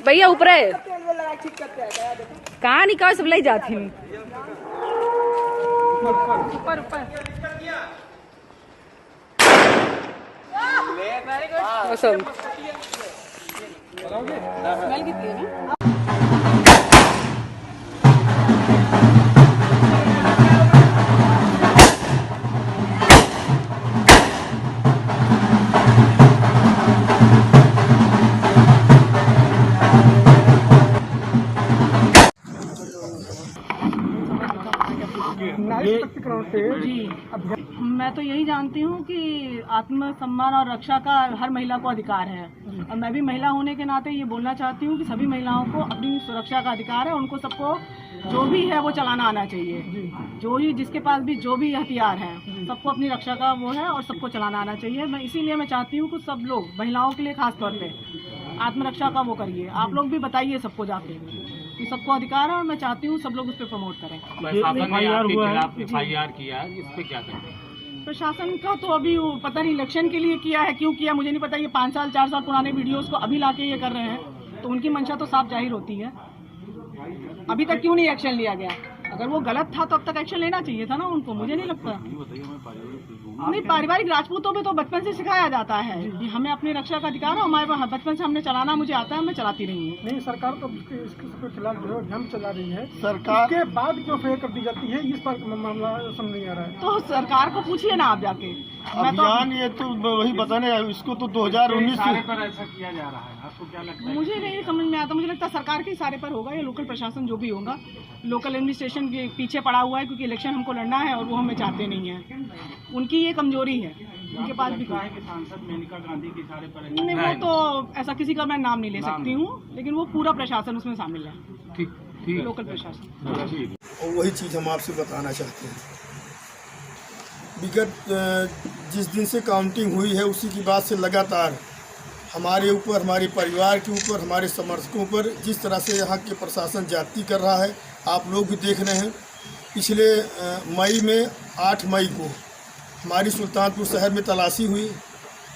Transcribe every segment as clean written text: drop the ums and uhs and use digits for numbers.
भैया ऊपर है कहाँ निकाल सब लाई जाती हूँ ऊपर ऊपर जी मैं तो यही जानती हूँ कि आत्मसम्मान और रक्षा का हर महिला को अधिकार है और मैं भी महिला होने के नाते ये बोलना चाहती हूँ कि सभी महिलाओं को अपनी सुरक्षा का अधिकार है। उनको सबको जो भी है वो चलाना आना चाहिए, जो ही जिसके पास भी जो भी हथियार है सबको अपनी रक्षा का वो है और सबको चलाना आना चाहिए। मैं इसीलिए मैं चाहती हूँ कि सब लोग महिलाओं के लिए खास तौर पे आत्मरक्षा का वो करिए। आप लोग भी बताइए सबको जाके कि सबको अधिकार है और मैं चाहती हूँ सब लोग उस पर प्रमोट करें। FIR किया है, इस पे क्या करें? प्रशासन का तो अभी पता नहीं इलेक्शन के लिए किया है, क्यों किया मुझे नहीं पता। ये 5 साल 4 साल पुराने वीडियोस को अभी लाके ये कर रहे हैं तो उनकी मंशा तो साफ जाहिर होती है। अभी तक क्यों नहीं एक्शन लिया गया? अगर वो गलत था तो अब तक एक्शन लेना चाहिए था ना उनको, मुझे नहीं लगता। नहीं, पारिवारिक राजपूतों में तो बचपन से सिखाया जाता है कि हमें अपनी रक्षा का अधिकार है। हमारे बचपन से हमने चलाना मुझे आता है, मैं चलाती रही हूँ। नहीं, सरकार तो इसके खिलाफ जो है अभियान चला रही है। सरकार के बाद जो फेयर कर दी जाती है, इस पर मामला समझ नहीं आ रहा है। तो सरकार को पूछिए ना आप जाके। अभियान ये तो वही बताने, इसको तो 2019 पर ऐसा किया जा रहा है, आपको क्या लगता है? मुझे नहीं समझ में आता। मुझे लगता है सरकार के इशारे पर होगा या लोकल प्रशासन जो भी होगा, लोकल एडमिनिस्ट्रेशन के पीछे पड़ा हुआ है क्योंकि इलेक्शन हमको लड़ना है और वो हमें चाहते नहीं है। उनकी ये कमजोरी है, उनके पास भी है कि सांसद मेनका गांधी के इशारे पर नहीं। वो तो ऐसा किसी का मैं नाम नहीं ले सकती हूँ, लेकिन वो पूरा प्रशासन उसमें शामिल है। ठीक लोकल प्रशासन। और वही चीज़ हम आपसे बताना चाहते हैं। विगत जिस दिन से काउंटिंग हुई है उसी की बात से लगातार हमारे ऊपर, हमारे परिवार के ऊपर, हमारे समर्थकों पर जिस तरह से यहाँ के प्रशासन ज्यादती कर रहा है आप लोग भी देख रहे हैं। पिछले मई में 8 मई को हमारी सुल्तानपुर शहर में तलाशी हुई,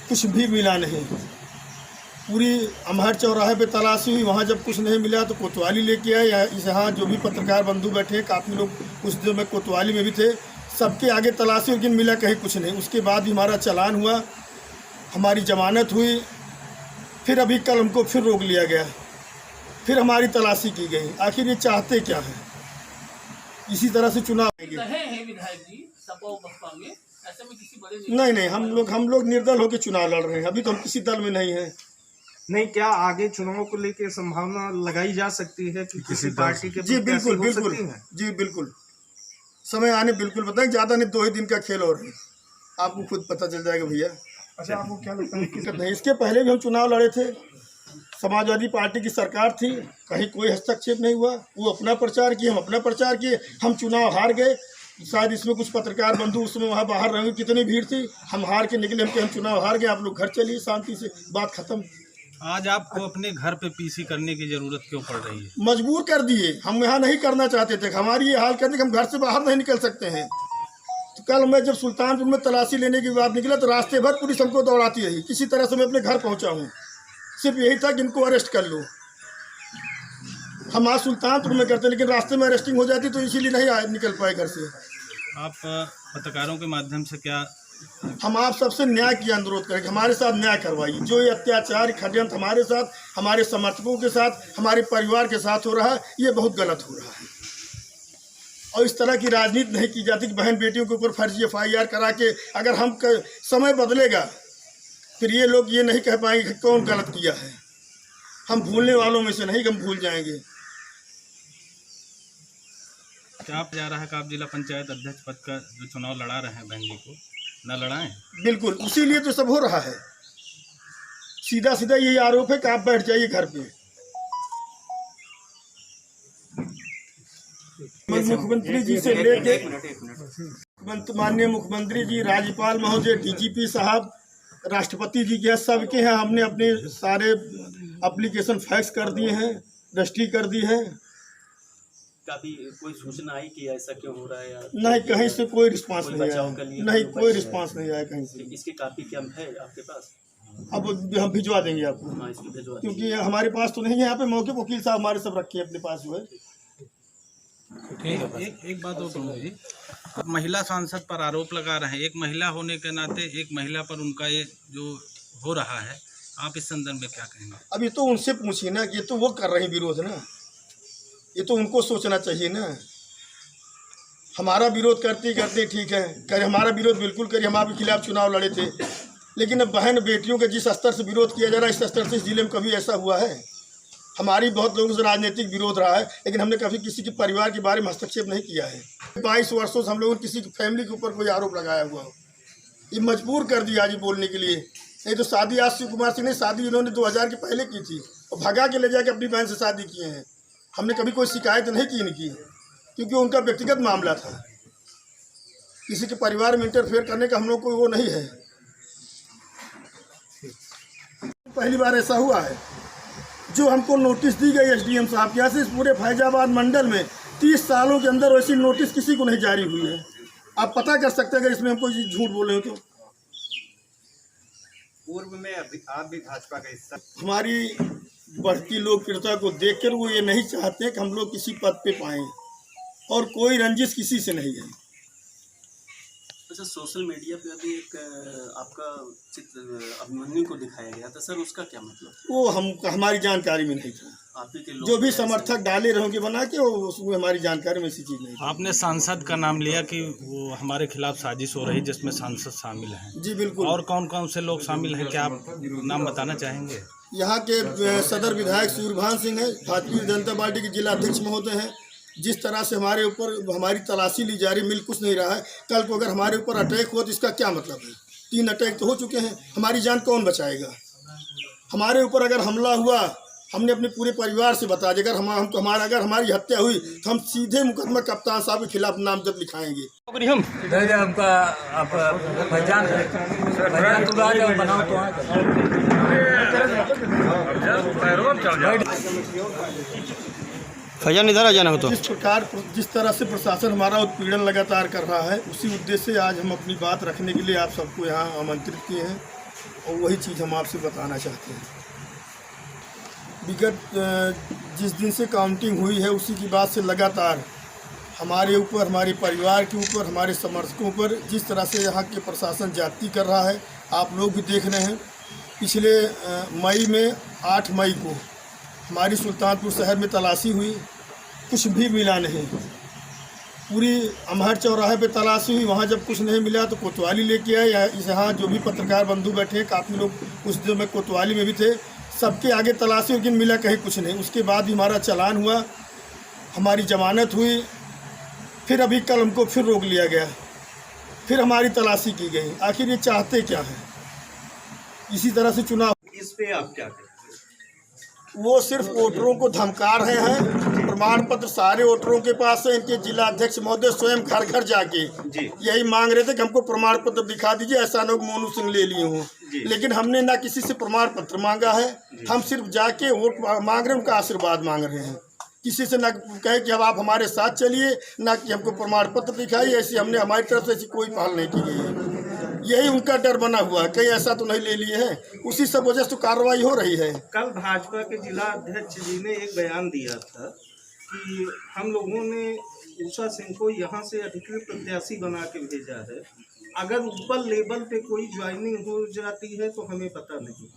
कुछ भी मिला नहीं। पूरी अमहर चौराहे पे तलाशी हुई, वहाँ जब कुछ नहीं मिला तो कोतवाली लेके आए। यहाँ जो भी पत्रकार बंधु बैठे हैं, काफ़ी लोग उस दिन में कोतवाली में भी थे, सबके आगे तलाशी, लेकिन मिला कहीं कुछ नहीं। उसके बाद भी हमारा चालान हुआ, हमारी जमानत हुई, फिर अभी कल हमको फिर रोक लिया गया, फिर हमारी तलाशी की गई। आखिर ये चाहते क्या हैं? इसी तरह से चुनाव नहीं, हम लोग निर्दल होकर चुनाव लड़ रहे हैं। अभी तो हम किसी दल में नहीं हैं। नहीं, क्या आगे चुनाव को लेकर संभावना लगाई जा सकती है कि किसी पार्टी के? जी बिल्कुल, जी बिल्कुल, समय आने बिल्कुल बताएं। ज़्यादा नहीं, 2 ही दिन का खेल और है, आपको खुद पता चल जाएगा भैया। अच्छा, आपको क्या लगता है? नहीं, इसके पहले भी हम चुनाव लड़े थे, समाजवादी पार्टी की सरकार थी, कहीं कोई हस्तक्षेप नहीं हुआ। वो अपना प्रचार किए, हम अपना प्रचार किए, हम चुनाव हार गए। शायद इसमें कुछ पत्रकार बंधु उस समय वहाँ बाहर रहे, कितनी भीड़ थी, हम हार के निकले। हम चुनाव हार गए, आप लोग घर चलिए शांति से, बात खत्म। आज आपको अपने घर पे पीसी करने की जरूरत क्यों पड़ रही है? मजबूर कर दिए, हम यहाँ नहीं करना चाहते थे। हमारी ये हाल कर दी कि हम घर से बाहर नहीं निकल सकते हैं। तो कल मैं जब सुल्तानपुर में तलाशी लेने की बात निकला तो रास्ते भर पुलिस हमको दौड़ाती रही। किसी तरह से मैं अपने घर पहुँचा हूँ, सिर्फ यही था कि इनको अरेस्ट कर लो। हम आज सुल्तानपुर में करते, लेकिन रास्ते में अरेस्टिंग हो जाती तो इसीलिए नहीं निकल पाए घर से। आप पत्रकारों के माध्यम से क्या हम आप सबसे न्याय की अनुरोध करेंगे, हमारे साथ न्याय करवाइए। जो ये अत्याचार, षड्यंत्र हमारे साथ, हमारे समर्थकों के साथ, हमारे परिवार के साथ हो रहा है, ये बहुत गलत हो रहा है। और इस तरह की राजनीति नहीं की जाती कि बहन बेटियों के ऊपर फर्जी FIR करा के, अगर हम समय बदलेगा फिर ये लोग ये नहीं कह पाएंगे कि कौन गलत किया है। हम भूलने वालों में से नहीं, हम भूल जाएंगे। क्या आप जा रहा है कि आप जिला पंचायत अध्यक्ष पद का जो चुनाव लड़ा रहे हैं बहन जी को न लड़ाएं? बिल्कुल, इसीलिए तो सब हो रहा है। सीधा सीधा यही आरोप है कि आप बैठ जाइए घर पे। मुख्यमंत्री जी से लेके माननीय मुख्यमंत्री जी, राज्यपाल महोदय, DGP साहब, राष्ट्रपति जी के सबके हैं। हमने अपने सारे एप्लीकेशन फैक्स कर दिए हैं, रजिस्ट्री कर दी है। काफी कोई सूचना आई कि ऐसा क्यों हो रहा है या नहीं, कहीं से कोई रिस्पांस नहीं आया। नहीं, कोई रिस्पांस नहीं आया कहीं से। इसकी कापी क्या है आपके पास? अब हम भिजवा देंगे आपको, हाँ इसको भिजवा क्योंकि हमारे पास तो नहीं है यहाँ पे मौके पर, वकील साहब हमारे सब रखे हैं अपने पास जो है। एक बात और प्रमुख जी, महिला सांसद पर आरोप लगा रहे हैं, एक महिला होने के नाते एक महिला पर उनका ये जो हो रहा है, आप इस संदर्भ में क्या कहेंगे? अब ये तो उनसे पूछिए ना, ये तो वो कर रहे हैं विरोध ना, ये तो उनको सोचना चाहिए ना। हमारा विरोध करते करते ठीक है, करे हमारा विरोध बिल्कुल करिए, हम आपके खिलाफ चुनाव लड़े थे, लेकिन अब बहन बेटियों के जिस स्तर से विरोध किया जा रहा है, इस स्तर से इस जिले में कभी ऐसा हुआ है? हमारी बहुत लोगों से राजनीतिक विरोध रहा है, लेकिन हमने कभी किसी के परिवार के बारे में हस्तक्षेप नहीं किया है। 22 वर्षों से हम लोगों ने किसी की फैमिली के ऊपर कोई आरोप लगाया हुआ हो, ये मजबूर कर दिया आज बोलने के लिए। नहीं तो शादी आज शिव कुमार सिंह ने शादी इन्होंने 2000 के पहले की थी और भगा के ले जाके अपनी बहन से शादी किए हैं। हमने कभी कोई शिकायत नहीं की इनकी, क्योंकि उनका व्यक्तिगत मामला था, किसी के परिवार में इंटरफेयर करने का हम लोग को वो नहीं है। पहली बार ऐसा हुआ है जो हमको नोटिस दी गई एसडीएम साहब के यहाँ से, इस पूरे फैजाबाद मंडल में 30 सालों के अंदर वैसी नोटिस किसी को नहीं जारी हुई है। आप पता कर सकते हैं अगर इसमें हम कोई झूठ बोले हो तो। पूर्व में आप भी भाजपा का हिस्सा, हमारी बढ़ती लोकप्रियता को देखकर वो ये नहीं चाहते कि हम लोग किसी पद पे पाएं, और कोई रंजिश किसी से नहीं है। अच्छा, सोशल मीडिया पे अभी एक आपका चित्र अभिमन्यु को दिखाया गया था सर, उसका क्या मतलब? वो हमारी जानकारी में नहीं था। आप ही के लोग जो भी समर्थक डाले रहोगे बना के, वो उसमें हमारी जानकारी में ऐसी चीज़ नहीं थी। आपने सांसद का नाम लिया कि वो हमारे खिलाफ साजिश हो रही जिसमें सांसद शामिल हैं। जी बिल्कुल। और कौन कौन से लोग शामिल हैं, क्या आप नाम बताना चाहेंगे? यहाँ के सदर विधायक सूर्यभान सिंह है, भारतीय जनता पार्टी के जिला अध्यक्ष महोदय हैं। जिस तरह से हमारे ऊपर हमारी तलाशी ली जा रही, मिल कुछ नहीं रहा है। कल को अगर हमारे ऊपर अटैक हो तो इसका क्या मतलब है? 3 अटैक तो हो चुके हैं, हमारी जान कौन बचाएगा? हमारे ऊपर अगर हमला हुआ, हमने अपने पूरे परिवार से बता दिया, अगर हमारी हत्या हुई तो हम सीधे मुकदमा कप्तान साहब के खिलाफ नामजद लिखाएंगे। फैजान इधर आ जाना हो तो। जिस तरह से प्रशासन हमारा उत्पीड़न लगातार कर रहा है, उसी उद्देश्य से आज हम अपनी बात रखने के लिए आप सबको यहाँ आमंत्रित किए हैं, और वही चीज़ हम आपसे बताना चाहते हैं। विगत जिस दिन से काउंटिंग हुई है, उसी की बाद से लगातार हमारे ऊपर, हमारे परिवार के ऊपर, हमारे समर्थकों पर जिस तरह से यहाँ के प्रशासन ज्यादती कर रहा है, आप लोग भी देख रहे हैं। पिछले मई में 8 मई को हमारी सुल्तानपुर शहर में तलाशी हुई, कुछ भी मिला नहीं। पूरी अमहर चौराहे पे तलाशी हुई, वहाँ जब कुछ नहीं मिला तो कोतवाली लेके आए। यहाँ जो भी पत्रकार बंधु बैठे, काफ़ी लोग कुछ दिनों में कोतवाली में भी थे, सबके आगे तलाशी, लेकिन मिला कहीं कुछ नहीं। उसके बाद भी हमारा चालान हुआ, हमारी जमानत हुई, फिर अभी कल हमको फिर रोक लिया गया, फिर हमारी तलाशी की गई। आखिर ये चाहते क्या हैं? इसी तरह से चुनाव, इस पे आप क्या करें? वो सिर्फ वोटरों को धमका रहे हैं। प्रमाण पत्र सारे वोटरों के पास है। इनके जिला अध्यक्ष महोदय स्वयं घर घर जाके यही मांग रहे थे कि हमको प्रमाण पत्र दिखा दीजिए, ऐसा लोग मोनू सिंह ले लिए हों। लेकिन हमने ना किसी से प्रमाण पत्र मांगा है, हम सिर्फ जाके वोट मांग रहे हैं, उनका आशीर्वाद मांग रहे हैं। किसी से ना कहे कि अब आप हमारे साथ चलिए, ना कि हमको प्रमाण पत्र दिखाइए। ऐसी हमने हमारी तरफ से ऐसी कोई पहल नहीं की गई है। यही उनका डर बना हुआ है, कहीं ऐसा तो नहीं ले लिए हैं। उसी सब वजह से तो कार्रवाई हो रही है। कल भाजपा के जिला अध्यक्ष जी ने एक बयान दिया था कि हम लोगों ने उषा सिंह को यहाँ से अधिकृत प्रत्याशी बना के भेजा है, अगर ऊपर लेवल पे कोई ज्वाइनिंग हो जाती है तो हमें पता नहीं।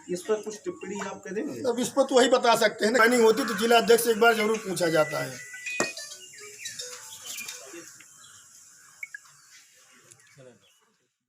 इस पर कुछ टिप्पणी आप करेंगे? अब इस पर तो वही बता सकते हैं ना, ज्वाइनिंग होती तो जिला अध्यक्ष से एक बार जरूर पूछा जाता है।